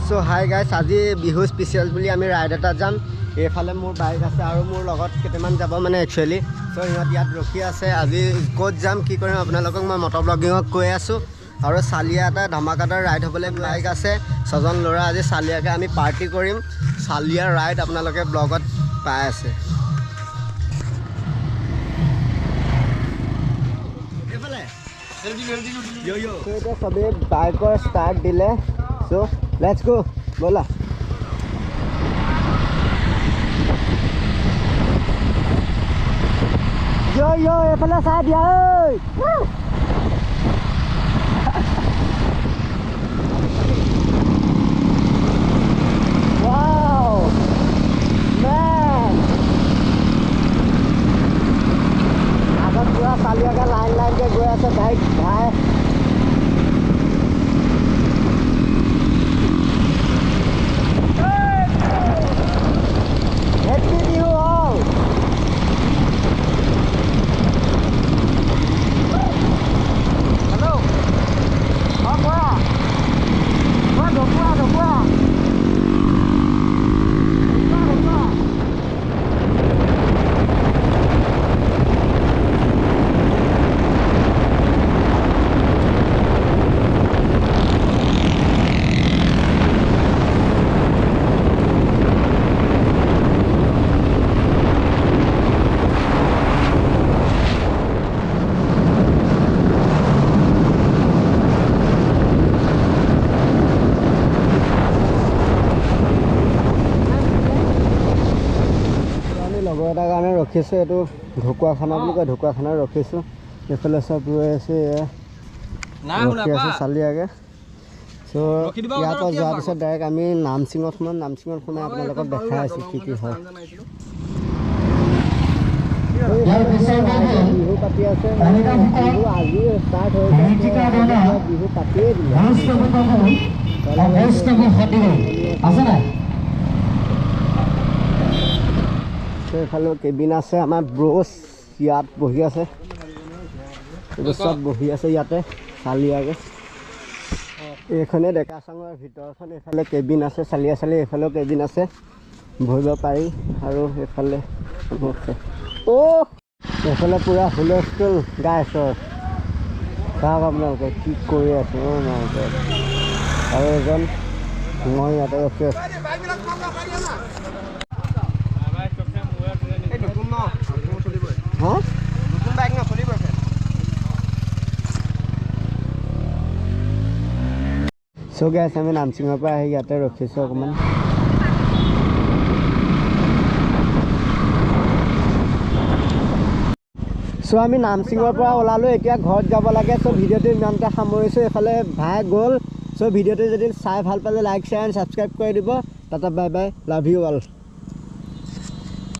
So hi guys, আজি Bihu special বুলি আমি ৰাইড এটা যাম। এইফালে মোৰ বাইক আছে আৰু মোৰ লগত কেইটামান যাব মানে একচুৱেলি। সো ইহঁত ইয়াত ৰখি আছে। আজি ক'ত যাম কি কৰিম আপোনালোকক মই মটৰ ব্লগিঙত কৈ আছোঁ। আৰু চালিয়া এটা ধমাকাদাৰ ৰাইড হ'বলৈ বাইক আছে 6জন ল'ৰা। আজি চালিয়াকৈ আমি পাৰ্টি কৰিম। চালিয়াৰ ৰাইড আপোনালোকে ব্লগত পাই আছে। এতিয়া চবেই বাইকৰ ষ্টাৰ্ট দিলে। সো লেটছ গো, ব'লা। এইফালে চাই দিয়া ঐ। আগত পুৰা চালিয়াকে লাইন লাইনকৈ গৈ আছে বাইক ভাই। লগৰ এটাৰ কাৰণে ৰখিছোঁ। এইটো ঢকুৱাখানা বুলি কয়, ঢকুৱাখানাত ৰখিছোঁ। এইফালে চব ৰৈ আছে, ৰখি আছে চালিয়াকে। চ' ইয়াৰ পৰা যোৱাৰ পিছত ডাইৰেক্ট আমি নামচিঙত সোমাম। নামচিঙত সোমাই আপোনালোকক দেখাই আছোঁ কি কি হয়। বিহু পাতি আছে, বিহু আজি ষ্টাৰ্ট হৈছে, বিহু পাতিয়ে দিলে। এইফালেও কেবিন আছে। আমাৰ ব্ৰছ ইয়াত বহি আছে, চব বহি আছে ইয়াতে চালিয়াকে। এইখনে ডেকা চাঙৰ ভিতৰখন। এইফালে কেবিন আছে চালিয়া চালিয়া। এইফালেও কেবিন আছে, বহিব পাৰি। আৰু এইফালে এইফালে পূৰা হুলস্থুল গাইছৰ। চাওক আপোনালোকে কি কৰি আছে। আৰু এজন মই ইয়াতে ৰখি আছোঁ। চ' গাইছ, আমি নামচিঙৰ পৰা আহি ইয়াতে ৰখিছোঁ অকণমান। চ' আমি নামচিঙৰ পৰা ওলালোঁ, এতিয়া ঘৰত যাব লাগে। চ' ভিডিঅ'টো ইমানতে সামৰিছোঁ। এইফালে ভাই গ'ল। চ' ভিডিঅ'টো যদি চাই ভাল পালে লাইক শ্বেয়াৰ এণ্ড ছাবস্ক্ৰাইব কৰি দিব। Tata bye bye, love you all.